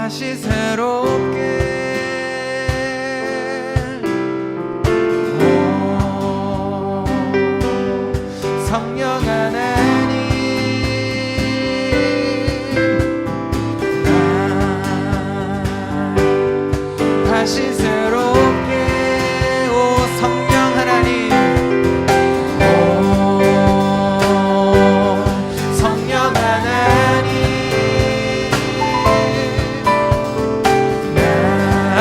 다시 새롭게 성령 하나님 다시 새롭게 오 성령 하나님 성령 하나님 날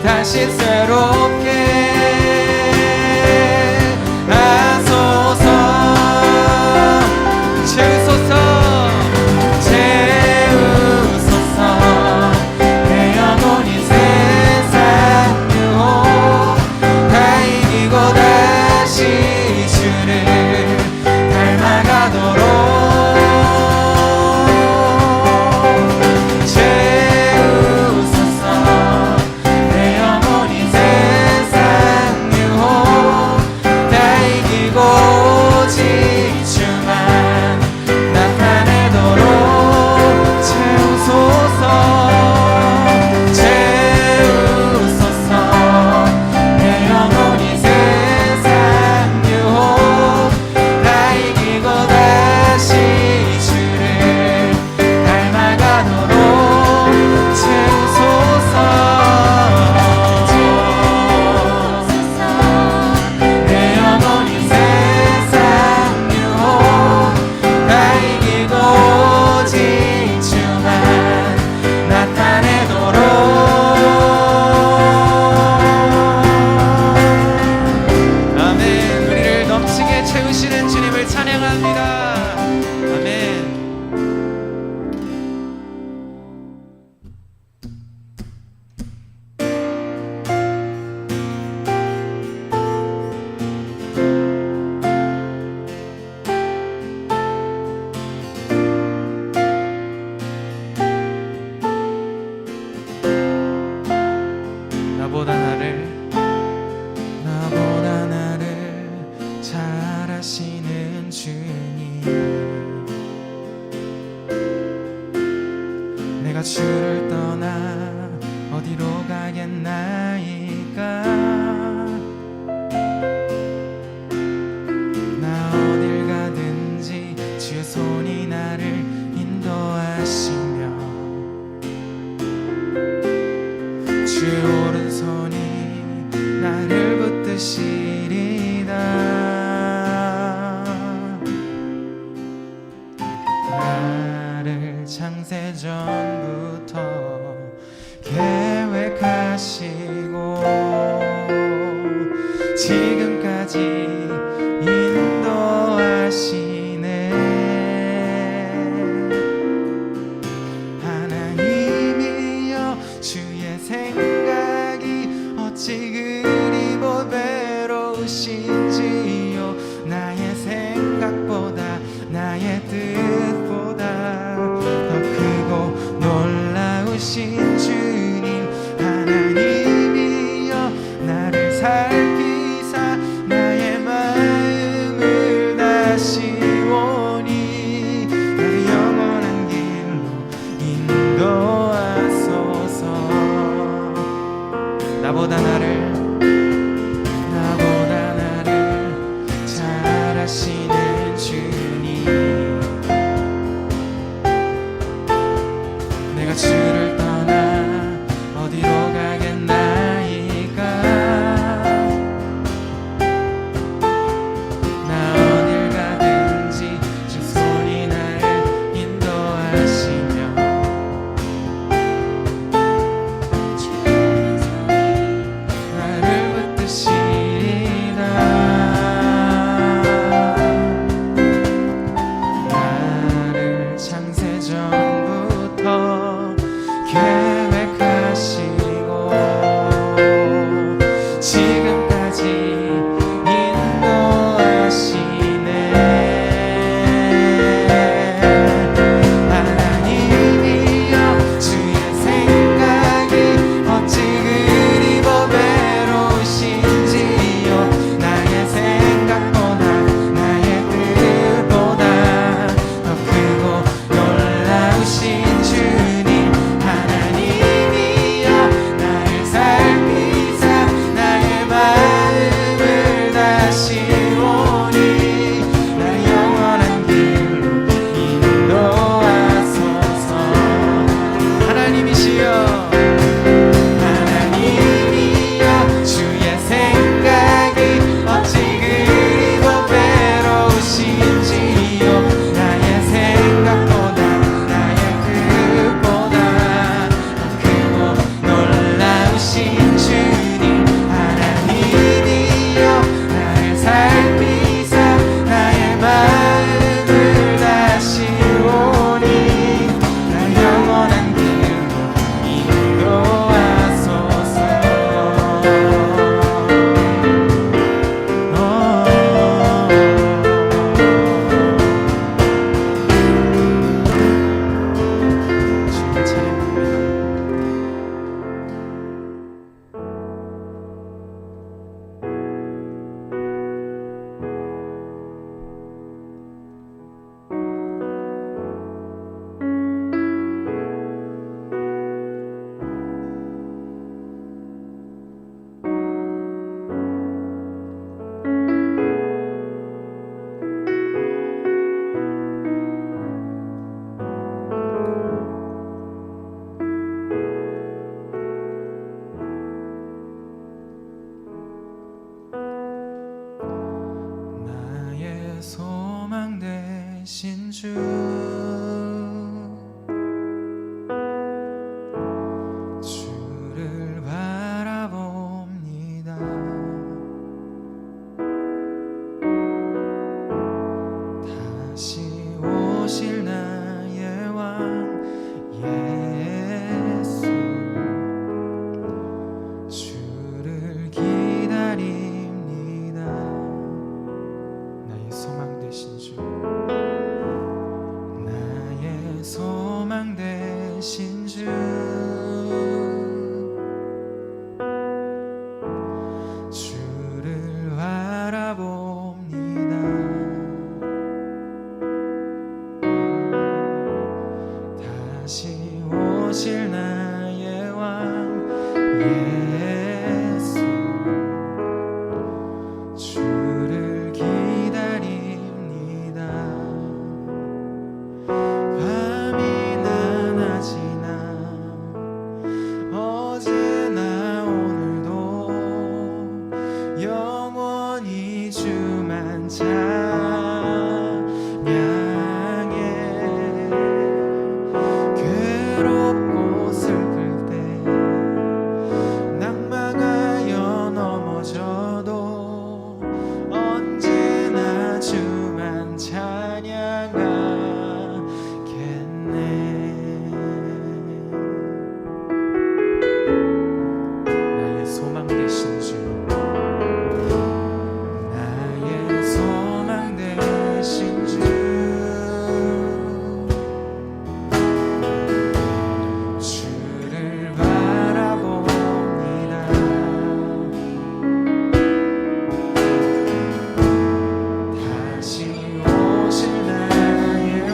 다시 새롭게 나보다 나를 잘 아시는 주님 내가 주를 떠나 어디로 가겠나이까 나 어딜 가든지 주의 손이 나를 인도하시며 주의 오른손이 나를 붙드시리다 나를 창세전부터 계획하시고 지금까지 인도하시네 하나님이여 주의 생각이 어찌 그리 보배로우신지요 나의 생각보다 나의 뜻보다 더 크고 놀라운 되신 주 주를 바라봅니다. 다시 오실 나의 왕 예수 주를 기다립니다. 나의 소망 되신 주 나의 소망 되신 주 주를 바라봅니다. 다시 오실 나의 왕 예수 주를 기다립니다. 밤이나 낮이나 어제나 오늘도 영원히 주만 찬양해. 괴롭고 슬플 때 낭망하여 넘어져도 언제나 주만 찬양하겠네. 나의 소망 되신 주 나의 소망 되신 주 주를 바라봅니다. 다시 오실 나의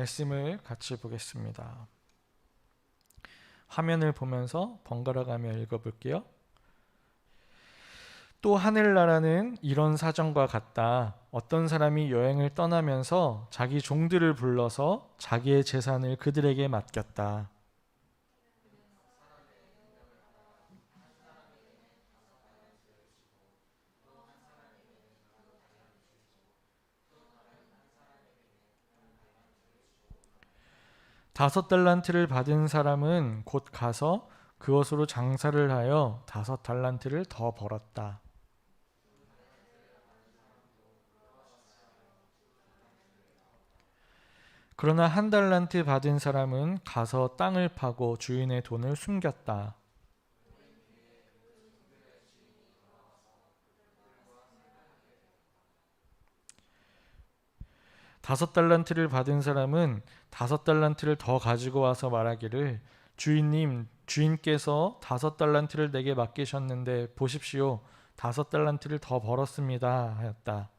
말씀을 같이 보겠습니다. 화면을 보면서 번갈아 가며 읽어볼게요. 또 하늘나라는 이런 사정과 같다. 어떤 사람이 여행을 떠나면서 자기 종들을 불러서 자기의 재산을 그들에게 맡겼다. 다섯 달란트를 받은 사람은 곧 가서 그것으로 장사를 하여 다섯 달란트를 더 벌었다. 그러나 한 달란트 받은 사람은 가서 땅을 파고 주인의 돈을 숨겼다. 다섯 달란트를 받은 사람은 다섯 달란트를 더 가지고 와서 말하기를 주인님, 주인께서 다섯 달란트를 내게 맡기셨는데 보십시오. 다섯 달란트를 더 벌었습니다. 하였다.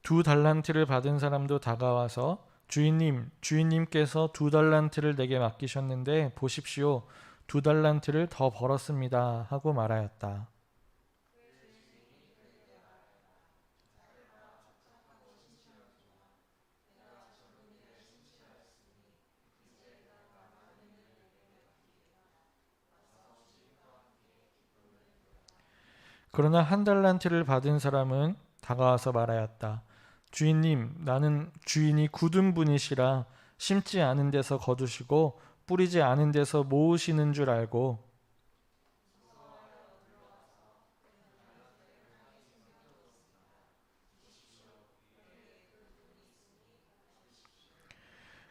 두 달란트를 받은 사람도 다가와서 주인님, 주인님께서 두 달란트를 내게 맡기셨는데 보십시오. 두 달란트를 더 벌었습니다. 하고 말하였다. 그러나 한 달란트를 받은 사람은 다가와서 말하였다. 주인님, 나는 주인이 굳은 분이시라 심지 않은 데서 거두시고 뿌리지 않은 데서 모으시는 줄 알고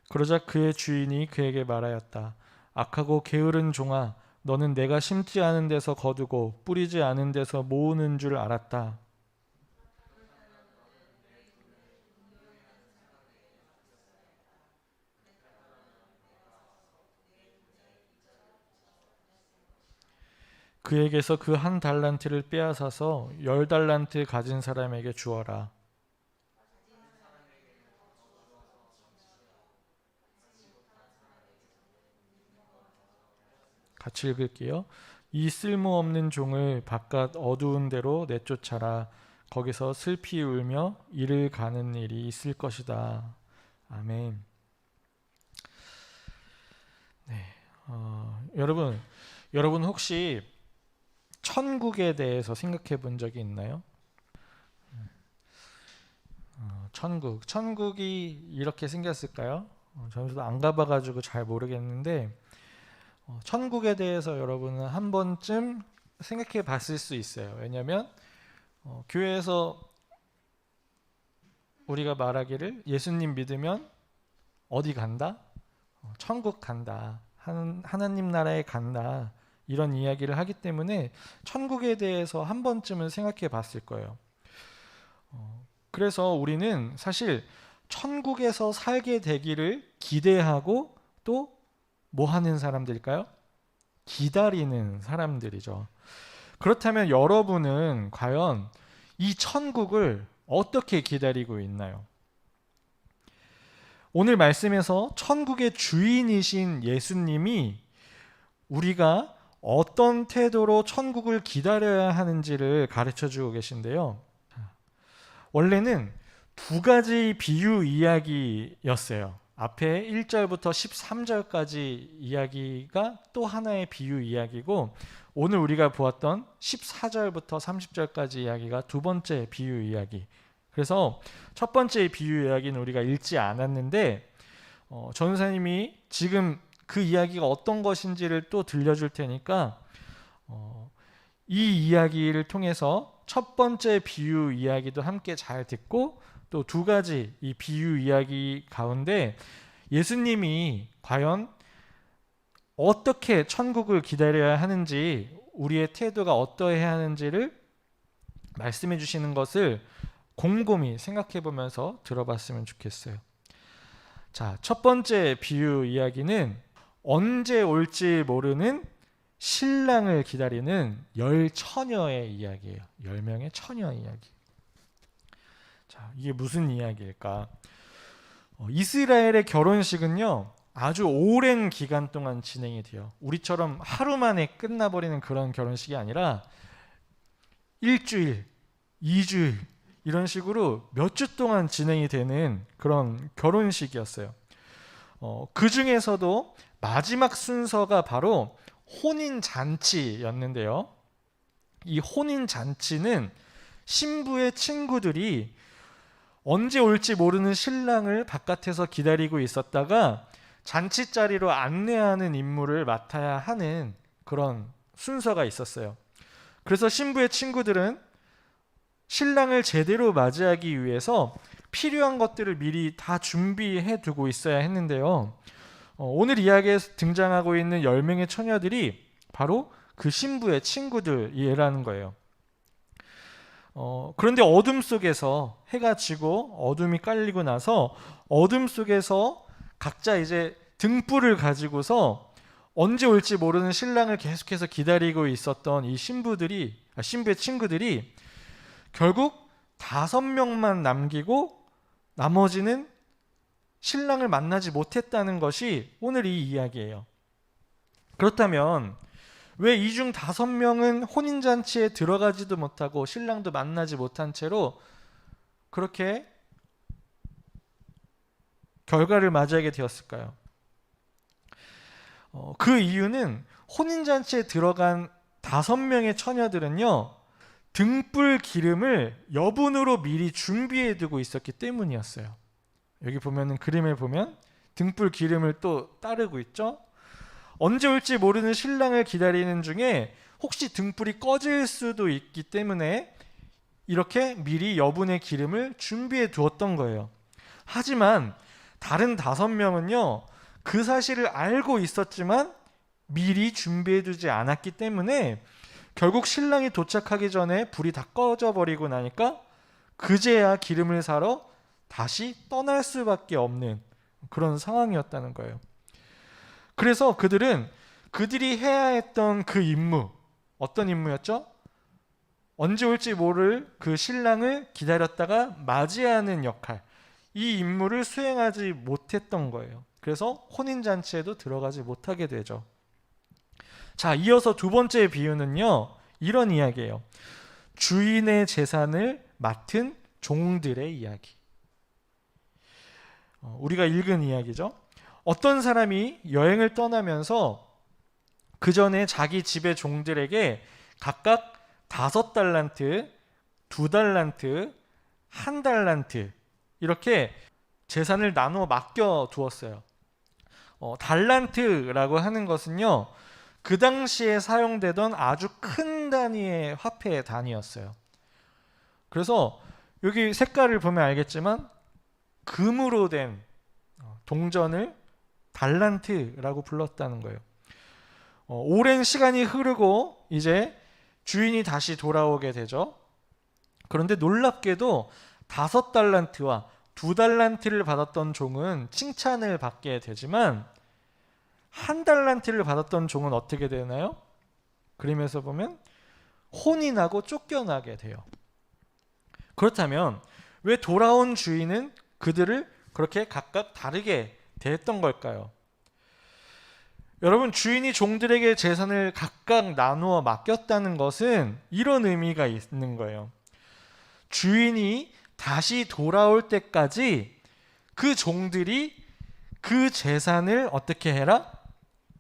그러자 그의 주인이 그에게 말하였다. 악하고 게으른 종아, 너는 내가 심지 않은 데서 거두고 뿌리지 않은 데서 모으는 줄 알았다. 그에게서 그 한 달란트를 빼앗아서 10달란트 가진 사람에게 주어라. 같이 읽을게요. 이 쓸모없는 종을 바깥 어두운 데로 내쫓아라. 거기서 슬피 울며 이를 가는 일이 있을 것이다. 아멘. 네, 여러분 혹시 천국에 대해서 생각해 본 적이 있나요? 천국이 이렇게 생겼을까요? 저도 안 가봐가지고 잘 모르겠는데 천국에 대해서 여러분은 한 번쯤 생각해 봤을 수 있어요. 왜냐하면 교회에서 우리가 말하기를 예수님 믿으면 어디 간다? 천국 간다. 하나님 나라에 간다. 이런 이야기를 하기 때문에 천국에 대해서 한 번쯤은 생각해 봤을 거예요. 그래서 우리는 사실 천국에서 살게 되기를 기대하고 또 뭐 하는 사람들일까요? 기다리는 사람들이죠. 그렇다면 여러분은 과연 이 천국을 어떻게 기다리고 있나요? 오늘 말씀에서 천국의 주인이신 예수님이 우리가 어떤 태도로 천국을 기다려야 하는지를 가르쳐 주고 계신데요. 원래는 두 가지 비유 이야기였어요. 앞에 1절부터 13절까지 이야기가 또 하나의 비유 이야기고 오늘 우리가 보았던 14절부터 30절까지 이야기가 두 번째 비유 이야기. 그래서 첫 번째 비유 이야기는 우리가 읽지 않았는데 전사님이 지금 그 이야기가 어떤 것인지를 또 들려줄 테니까 이 이야기를 통해서 첫 번째 비유 이야기도 함께 잘 듣고 또 두 가지 이 비유 이야기 가운데 예수님이 과연 어떻게 천국을 기다려야 하는지 우리의 태도가 어떠해야 하는지를 말씀해 주시는 것을 곰곰이 생각해 보면서 들어봤으면 좋겠어요. 자, 첫 번째 비유 이야기는 언제 올지 모르는 신랑을 기다리는 10처녀의 이야기예요. 10명의 처녀 이야기. 자, 이게 무슨 이야기일까? 이스라엘의 결혼식은요, 아주 오랜 기간 동안 진행이 돼요. 우리처럼 하루 만에 끝나버리는 그런 결혼식이 아니라 일주일, 2주일 이런 식으로 몇 주 동안 진행이 되는 그런 결혼식이었어요. 그 중에서도 마지막 순서가 바로 혼인잔치였는데요. 이 혼인잔치는 신부의 친구들이 언제 올지 모르는 신랑을 바깥에서 기다리고 있었다가 잔치 자리로 안내하는 임무를 맡아야 하는 그런 순서가 있었어요. 그래서 신부의 친구들은 신랑을 제대로 맞이하기 위해서 필요한 것들을 미리 다 준비해 두고 있어야 했는데요. 오늘 이야기에 등장하고 있는 10명의 처녀들이 바로 그 신부의 친구들이라는 거예요. 그런데 어둠 속에서 해가 지고 어둠이 깔리고 나서 어둠 속에서 각자 이제 등불을 가지고서 언제 올지 모르는 신랑을 계속해서 기다리고 있었던 이 신부의 친구들이 결국 5명만 남기고 나머지는 신랑을 만나지 못했다는 것이 오늘 이 이야기예요. 그렇다면 왜 이 중 5명은 혼인잔치에 들어가지도 못하고 신랑도 만나지 못한 채로 그렇게 결과를 맞이하게 되었을까요? 그 이유는 혼인잔치에 들어간 5명의 처녀들은요, 등불 기름을 여분으로 미리 준비해 두고 있었기 때문이었어요. 여기 보면은 그림을 보면 등불 기름을 또 따르고 있죠. 언제 올지 모르는 신랑을 기다리는 중에 혹시 등불이 꺼질 수도 있기 때문에 이렇게 미리 여분의 기름을 준비해 두었던 거예요. 하지만 다른 5명은요, 그 사실을 알고 있었지만 미리 준비해 두지 않았기 때문에 결국 신랑이 도착하기 전에 불이 다 꺼져 버리고 나니까 그제야 기름을 사러 다시 떠날 수밖에 없는 그런 상황이었다는 거예요. 그래서 그들이 해야 했던 그 임무, 어떤 임무였죠? 언제 올지 모를 그 신랑을 기다렸다가 맞이하는 역할, 이 임무를 수행하지 못했던 거예요. 그래서 혼인잔치에도 들어가지 못하게 되죠. 자, 이어서 두 번째 비유는요, 이런 이야기예요. 주인의 재산을 맡은 종들의 이야기. 우리가 읽은 이야기죠. 어떤 사람이 여행을 떠나면서 그 전에 자기 집의 종들에게 각각 5달란트, 2달란트, 1달란트 이렇게 재산을 나누어 맡겨 두었어요. 달란트라고 하는 것은요, 그 당시에 사용되던 아주 큰 단위의 화폐 단위였어요. 그래서 여기 색깔을 보면 알겠지만 금으로 된 동전을 달란트라고 불렀다는 거예요. 오랜 시간이 흐르고 이제 주인이 다시 돌아오게 되죠. 그런데 놀랍게도 5달란트와 2달란트를 받았던 종은 칭찬을 받게 되지만 1달란트를 받았던 종은 어떻게 되나요? 그림에서 보면 혼이 나고 쫓겨나게 돼요. 그렇다면 왜 돌아온 주인은 그들을 그렇게 각각 다르게 대했던 걸까요? 여러분, 주인이 종들에게 재산을 각각 나누어 맡겼다는 것은 이런 의미가 있는 거예요. 주인이 다시 돌아올 때까지 그 종들이 그 재산을 어떻게 해라?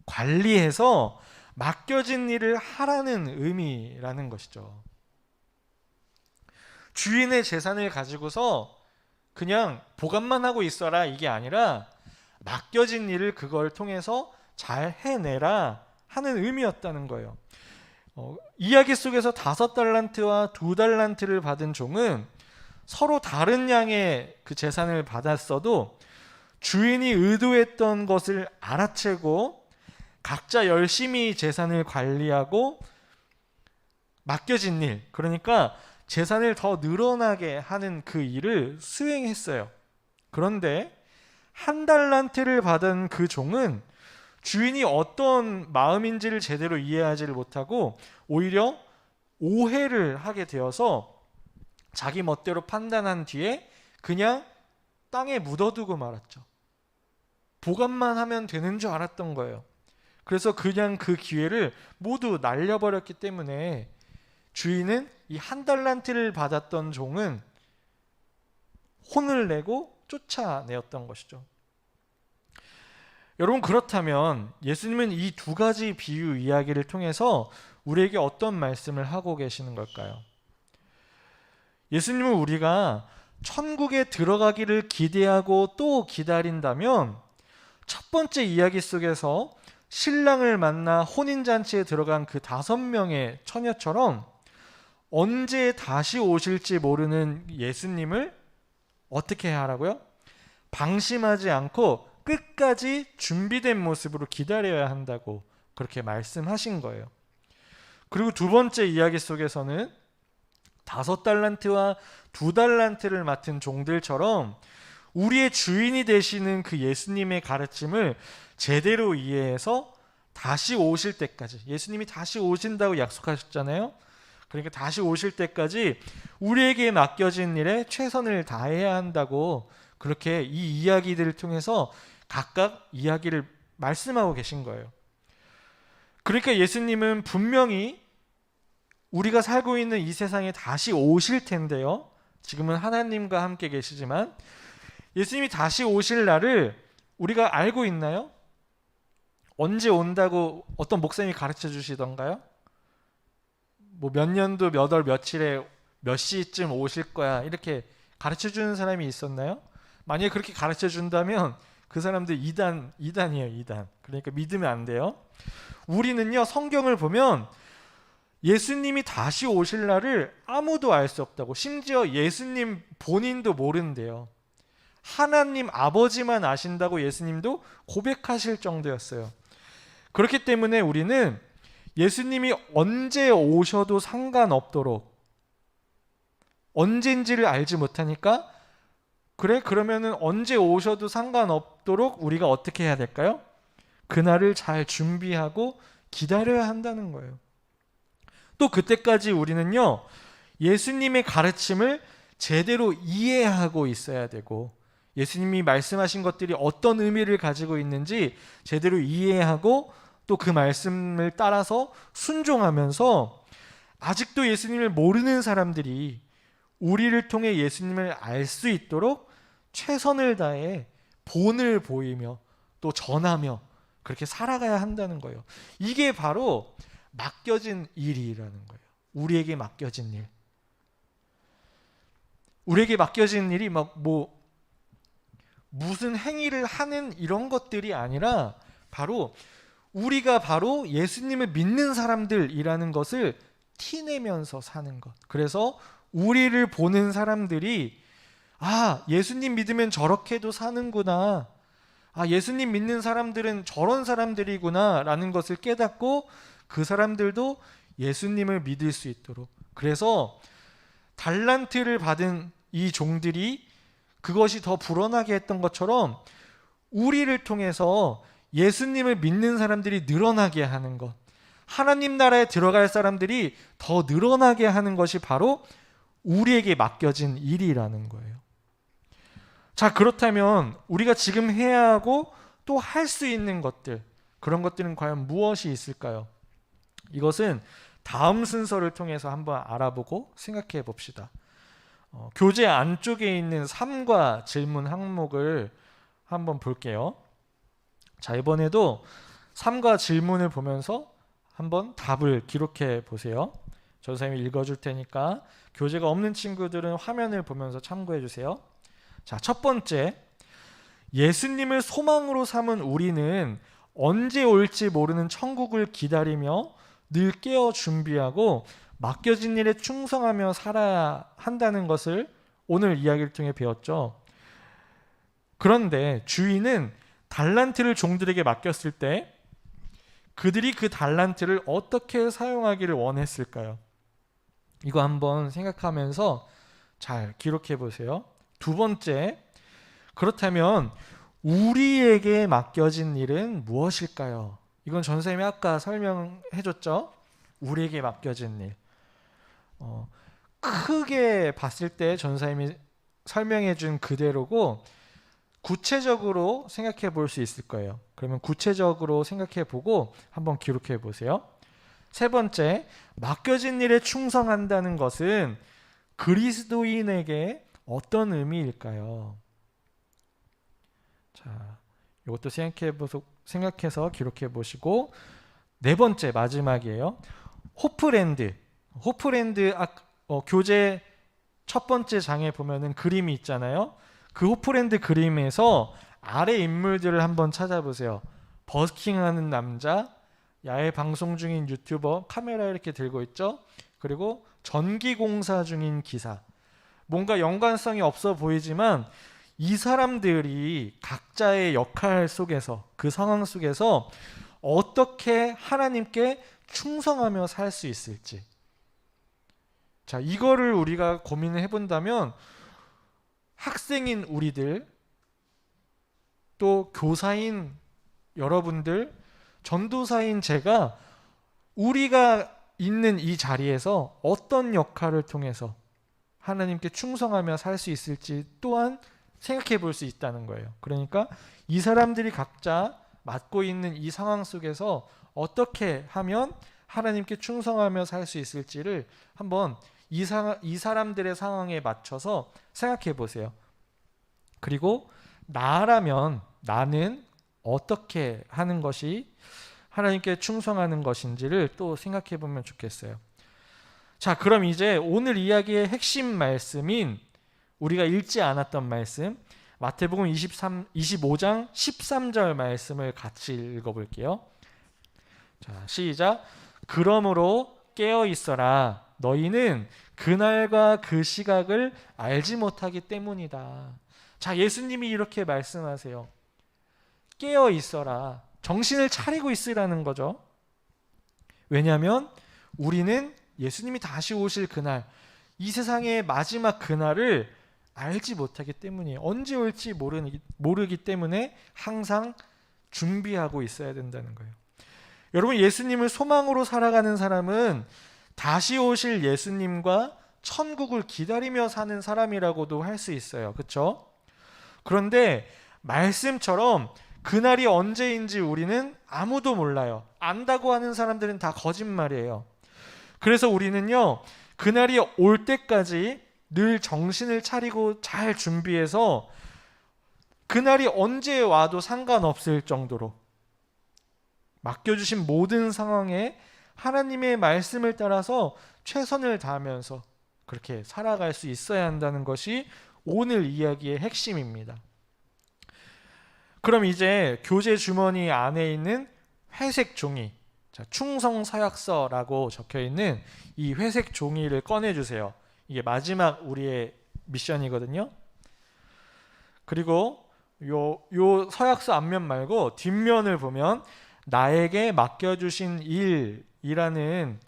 관리해서 맡겨진 일을 하라는 의미라는 것이죠. 주인의 재산을 가지고서 그냥 보관만 하고 있어라 이게 아니라 맡겨진 일을 그걸 통해서 잘 해내라 하는 의미였다는 거예요. 이야기 속에서 5달란트와 2달란트를 받은 종은 서로 다른 양의 그 재산을 받았어도 주인이 의도했던 것을 알아채고 각자 열심히 재산을 관리하고 맡겨진 일, 그러니까 재산을 더 늘어나게 하는 그 일을 수행했어요. 그런데 한 달란트를 받은 그 종은 주인이 어떤 마음인지를 제대로 이해하지를 못하고 오히려 오해를 하게 되어서 자기 멋대로 판단한 뒤에 그냥 땅에 묻어두고 말았죠. 보관만 하면 되는 줄 알았던 거예요. 그래서 그냥 그 기회를 모두 날려버렸기 때문에 주인은 이 한 달란트를 받았던 종은 혼을 내고 쫓아내었던 것이죠. 여러분, 그렇다면 예수님은 이 두 가지 비유 이야기를 통해서 우리에게 어떤 말씀을 하고 계시는 걸까요? 예수님은 우리가 천국에 들어가기를 기대하고 또 기다린다면 첫 번째 이야기 속에서 신랑을 만나 혼인잔치에 들어간 그 5명의 처녀처럼 언제 다시 오실지 모르는 예수님을 어떻게 해야 하라고요? 방심하지 않고 끝까지 준비된 모습으로 기다려야 한다고 그렇게 말씀하신 거예요. 그리고 두 번째 이야기 속에서는 5달란트와 2달란트를 맡은 종들처럼 우리의 주인이 되시는 그 예수님의 가르침을 제대로 이해해서 다시 오실 때까지, 예수님이 다시 오신다고 약속하셨잖아요. 그러니까 다시 오실 때까지 우리에게 맡겨진 일에 최선을 다해야 한다고 그렇게 이 이야기들을 통해서 각각 이야기를 말씀하고 계신 거예요. 그러니까 예수님은 분명히 우리가 살고 있는 이 세상에 다시 오실 텐데요. 지금은 하나님과 함께 계시지만 예수님이 다시 오실 날을 우리가 알고 있나요? 언제 온다고 어떤 목사님이 가르쳐 주시던가요? 뭐 몇 년도 몇 월 며칠에 몇 시쯤 오실 거야 이렇게 가르쳐 주는 사람이 있었나요? 만약에 그렇게 가르쳐 준다면 그 사람들 이단이에요. 이단. 그러니까 믿으면 안 돼요. 우리는요, 성경을 보면 예수님이 다시 오실 날을 아무도 알 수 없다고, 심지어 예수님 본인도 모른대요. 하나님 아버지만 아신다고 예수님도 고백하실 정도였어요. 그렇기 때문에 우리는 예수님이 언제 오셔도 상관없도록, 언젠지를 알지 못하니까 그래? 그러면은 언제 오셔도 상관없도록 우리가 어떻게 해야 될까요? 그날을 잘 준비하고 기다려야 한다는 거예요. 또 그때까지 우리는요, 예수님의 가르침을 제대로 이해하고 있어야 되고, 예수님이 말씀하신 것들이 어떤 의미를 가지고 있는지 제대로 이해하고 또 그 말씀을 따라서 순종하면서 아직도 예수님을 모르는 사람들이 우리를 통해 예수님을 알 수 있도록 최선을 다해 본을 보이며 또 전하며 그렇게 살아가야 한다는 거예요. 이게 바로 맡겨진 일이라는 거예요. 우리에게 맡겨진 일. 우리에게 맡겨진 일이 무슨 행위를 하는 이런 것들이 아니라 우리가 바로 예수님을 믿는 사람들이라는 것을 티내면서 사는 것. 그래서 우리를 보는 사람들이 예수님 믿으면 저렇게도 사는구나. 예수님 믿는 사람들은 저런 사람들이구나 라는 것을 깨닫고 그 사람들도 예수님을 믿을 수 있도록. 그래서 달란트를 받은 이 종들이 그것이 더 불어나게 했던 것처럼 우리를 통해서 예수님을 믿는 사람들이 늘어나게 하는 것, 하나님 나라에 들어갈 사람들이 더 늘어나게 하는 것이 바로 우리에게 맡겨진 일이라는 거예요. 자, 그렇다면 우리가 지금 해야 하고 또 할 수 있는 것들, 그런 것들은 과연 무엇이 있을까요? 이것은 다음 순서를 통해서 한번 알아보고 생각해 봅시다. 교재 안쪽에 있는 3과 질문 항목을 한번 볼게요. 자, 이번에도 3과 질문을 보면서 한번 답을 기록해 보세요. 전사님이 읽어줄 테니까 교재가 없는 친구들은 화면을 보면서 참고해 주세요. 자, 첫 번째, 예수님을 소망으로 삼은 우리는 언제 올지 모르는 천국을 기다리며 늘 깨어 준비하고 맡겨진 일에 충성하며 살아야 한다는 것을 오늘 이야기를 통해 배웠죠. 그런데 주인은 달란트를 종들에게 맡겼을 때 그들이 그 달란트를 어떻게 사용하기를 원했을까요? 이거 한번 생각하면서 잘 기록해 보세요. 두 번째, 그렇다면 우리에게 맡겨진 일은 무엇일까요? 이건 전 선생님이 아까 설명해 줬죠. 우리에게 맡겨진 일. 크게 봤을 때 전 선생님이 설명해 준 그대로고 구체적으로 생각해 볼 수 있을 거예요. 그러면 구체적으로 생각해 보고 한번 기록해 보세요. 세 번째, 맡겨진 일에 충성한다는 것은 그리스도인에게 어떤 의미일까요? 자, 이것도 생각해서 기록해 보시고, 네 번째 마지막이에요. 호프랜드 교재 첫 번째 장에 보면은 그림이 있잖아요. 그 호프랜드 그림에서 아래 인물들을 한번 찾아보세요. 버스킹하는 남자, 야외 방송 중인 유튜버, 카메라 이렇게 들고 있죠. 그리고 전기공사 중인 기사. 뭔가 연관성이 없어 보이지만 이 사람들이 각자의 역할 속에서, 그 상황 속에서 어떻게 하나님께 충성하며 살 수 있을지, 자, 이거를 우리가 고민을 해본다면 학생인 우리들, 또 교사인 여러분들, 전도사인 제가 우리가 있는 이 자리에서 어떤 역할을 통해서 하나님께 충성하며 살 수 있을지 또한 생각해 볼 수 있다는 거예요. 그러니까 이 사람들이 각자 맡고 있는 이 상황 속에서 어떻게 하면 하나님께 충성하며 살 수 있을지를 한번 이 사람들의 상황에 맞춰서 생각해 보세요. 그리고 나라면 나는 어떻게 하는 것이 하나님께 충성하는 것인지를 또 생각해 보면 좋겠어요. 자, 그럼 이제 오늘 이야기의 핵심 말씀인 우리가 읽지 않았던 말씀, 마태복음 25장 13절 말씀을 같이 읽어볼게요. 자, 시작. 그러므로 깨어 있어라. 너희는 그날과 그 시각을 알지 못하기 때문이다. 자, 예수님이 이렇게 말씀하세요. 깨어 있어라. 정신을 차리고 있으라는 거죠. 왜냐하면 우리는 예수님이 다시 오실 그날, 이 세상의 마지막 그날을 알지 못하기 때문이에요. 언제 올지 모르기 때문에 항상 준비하고 있어야 된다는 거예요. 여러분, 예수님을 소망으로 살아가는 사람은 다시 오실 예수님과 천국을 기다리며 사는 사람이라고도 할 수 있어요. 그렇죠? 그런데 말씀처럼 그날이 언제인지 우리는 아무도 몰라요. 안다고 하는 사람들은 다 거짓말이에요. 그래서 우리는요, 그날이 올 때까지 늘 정신을 차리고 잘 준비해서 그날이 언제 와도 상관없을 정도로 맡겨주신 모든 상황에 하나님의 말씀을 따라서 최선을 다하면서 그렇게 살아갈 수 있어야 한다는 것이 오늘 이야기의 핵심입니다. 그럼 이제 교재 주머니 안에 있는 회색 종이, 자, 충성서약서라고 적혀있는 이 회색 종이를 꺼내주세요. 이게 마지막 우리의 미션이거든요. 그리고 요 서약서 앞면 말고 뒷면을 보면 나에게 맡겨주신 일이라는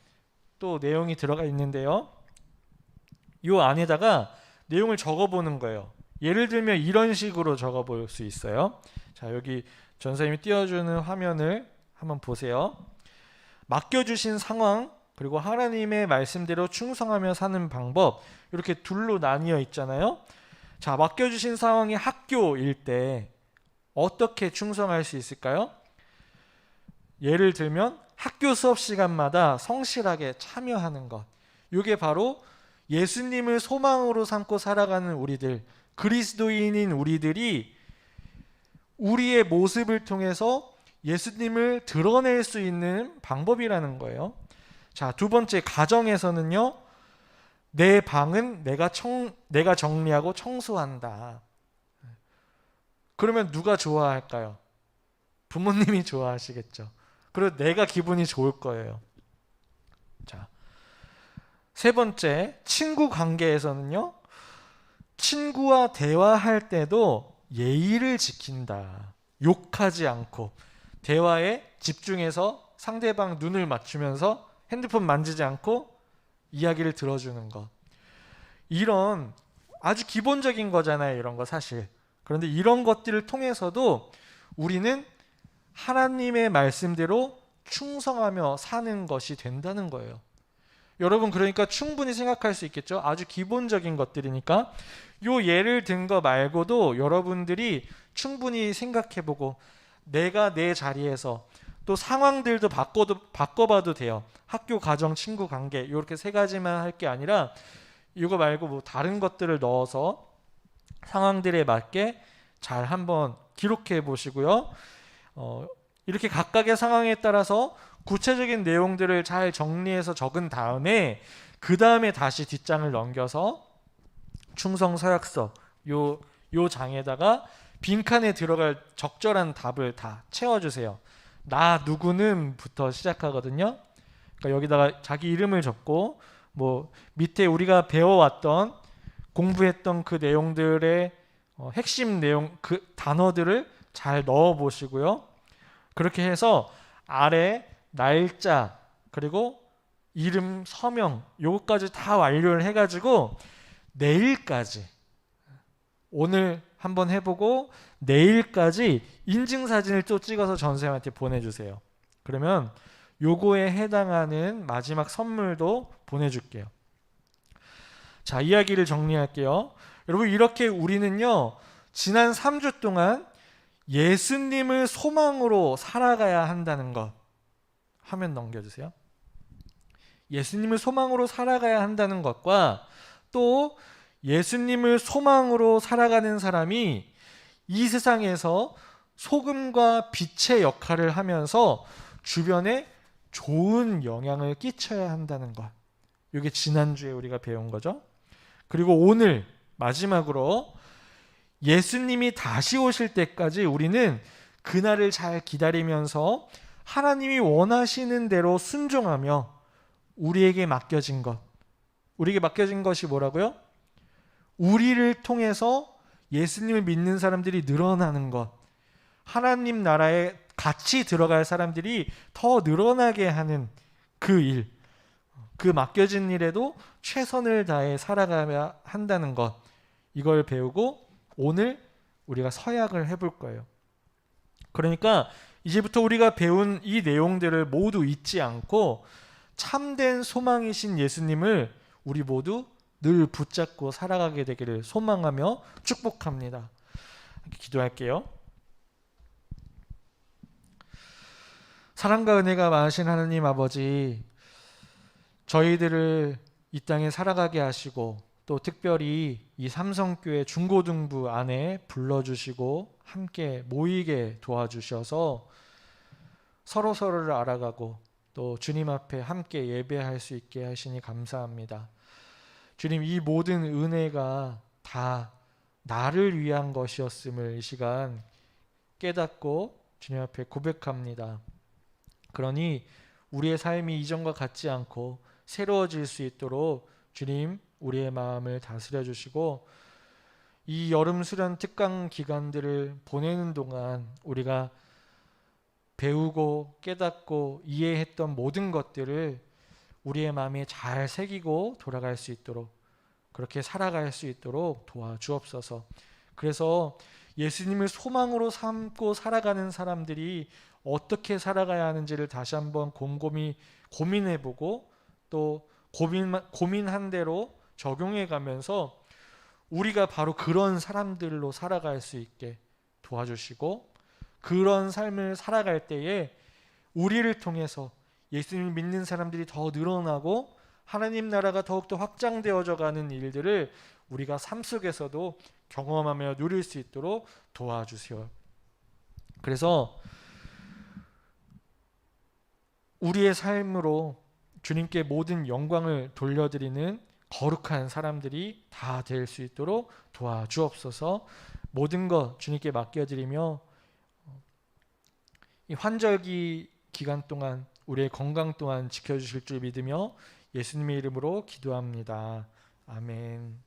또 내용이 들어가 있는데요. 요 안에다가 내용을 적어보는 거예요. 예를 들면 이런 식으로 적어볼 수 있어요. 자, 여기 전사님이 띄워주는 화면을 한번 보세요. 맡겨주신 상황, 그리고 하나님의 말씀대로 충성하며 사는 방법, 이렇게 둘로 나뉘어 있잖아요. 자, 맡겨주신 상황이 학교일 때 어떻게 충성할 수 있을까요? 예를 들면 학교 수업 시간마다 성실하게 참여하는 것, 이게 바로 예수님을 소망으로 삼고 살아가는 우리들, 그리스도인인 우리들이 우리의 모습을 통해서 예수님을 드러낼 수 있는 방법이라는 거예요. 자, 두 번째, 가정에서는요, 내 방은 내가 정리하고 청소한다. 그러면 누가 좋아할까요? 부모님이 좋아하시겠죠. 그리고 내가 기분이 좋을 거예요. 자, 세 번째, 친구 관계에서는요, 친구와 대화할 때도 예의를 지킨다. 욕하지 않고 대화에 집중해서 상대방 눈을 맞추면서 핸드폰 만지지 않고 이야기를 들어주는 것. 이런 아주 기본적인 거잖아요. 이런 거 사실. 그런데 이런 것들을 통해서도 우리는 하나님의 말씀대로 충성하며 사는 것이 된다는 거예요. 여러분, 그러니까 충분히 생각할 수 있겠죠? 아주 기본적인 것들이니까. 요 예를 든 거 말고도 여러분들이 충분히 생각해보고 내가 내 자리에서 또 상황들도 바꿔봐도 돼요. 학교, 가정, 친구 관계 이렇게 세 가지만 할 게 아니라 이거 말고 뭐 다른 것들을 넣어서 상황들에 맞게 잘 한번 기록해 보시고요. 이렇게 각각의 상황에 따라서 구체적인 내용들을 잘 정리해서 적은 다음에 그 다음에 다시 뒷장을 넘겨서 충성 서약서 요 장에다가 빈칸에 들어갈 적절한 답을 다 채워주세요. 나 누구는 부터 시작하거든요. 그러니까 여기다가 자기 이름을 적고 뭐 밑에 우리가 배워왔던 공부했던 그 내용들의 핵심 내용 그 단어들을 잘 넣어 보시고요. 그렇게 해서 아래 날짜 그리고 이름, 서명 요거까지 다 완료를 해가지고 내일까지 오늘 한번 해보고 내일까지 인증사진을 또 찍어서 전생한테 보내주세요. 그러면 요거에 해당하는 마지막 선물도 보내줄게요. 자, 이야기를 정리할게요. 여러분, 이렇게 우리는요 지난 3주 동안 예수님을 소망으로 살아가야 한다는 것, 화면 넘겨주세요. 예수님을 소망으로 살아가야 한다는 것과 또 예수님을 소망으로 살아가는 사람이 이 세상에서 소금과 빛의 역할을 하면서 주변에 좋은 영향을 끼쳐야 한다는 것, 이게 지난주에 우리가 배운 거죠. 그리고 오늘 마지막으로 예수님이 다시 오실 때까지 우리는 그날을 잘 기다리면서 하나님이 원하시는 대로 순종하며 우리에게 맡겨진 것이 뭐라고요? 우리를 통해서 예수님을 믿는 사람들이 늘어나는 것, 하나님 나라에 같이 들어갈 사람들이 더 늘어나게 하는 그 일, 그 맡겨진 일에도 최선을 다해 살아가야 한다는 것, 이걸 배우고 오늘 우리가 서약을 해볼 거예요. 그러니까 이제부터 우리가 배운 이 내용들을 모두 잊지 않고 참된 소망이신 예수님을 우리 모두 늘 붙잡고 살아가게 되기를 소망하며 축복합니다. 기도할게요. 사랑과 은혜가 많으신 하나님 아버지, 저희들을 이 땅에 살아가게 하시고 또 특별히 이 삼성교회 중고등부 안에 불러주시고 함께 모이게 도와주셔서 서로서로를 알아가고 또 주님 앞에 함께 예배할 수 있게 하시니 감사합니다. 주님, 이 모든 은혜가 다 나를 위한 것이었음을 이 시간 깨닫고 주님 앞에 고백합니다. 그러니 우리의 삶이 이전과 같지 않고 새로워질 수 있도록 주님 우리의 마음을 다스려 주시고 이 여름 수련 특강 기간들을 보내는 동안 우리가 배우고 깨닫고 이해했던 모든 것들을 우리의 마음에 잘 새기고 돌아갈 수 있도록, 그렇게 살아갈 수 있도록 도와주옵소서. 그래서 예수님을 소망으로 삼고 살아가는 사람들이 어떻게 살아가야 하는지를 다시 한번 곰곰이 고민해보고 또 고민한 대로 적용해 가면서 우리가 바로 그런 사람들로 살아갈 수 있게 도와주시고, 그런 삶을 살아갈 때에 우리를 통해서 예수님을 믿는 사람들이 더 늘어나고 하나님 나라가 더욱더 확장되어져 가는 일들을 우리가 삶 속에서도 경험하며 누릴 수 있도록 도와주세요. 그래서 우리의 삶으로 주님께 모든 영광을 돌려드리는 거룩한 사람들이 다 될 수 있도록 도와주옵소서. 모든 것 주님께 맡겨드리며 이 환절기 기간 동안 우리의 건강 또한 지켜주실 줄 믿으며 예수님의 이름으로 기도합니다. 아멘.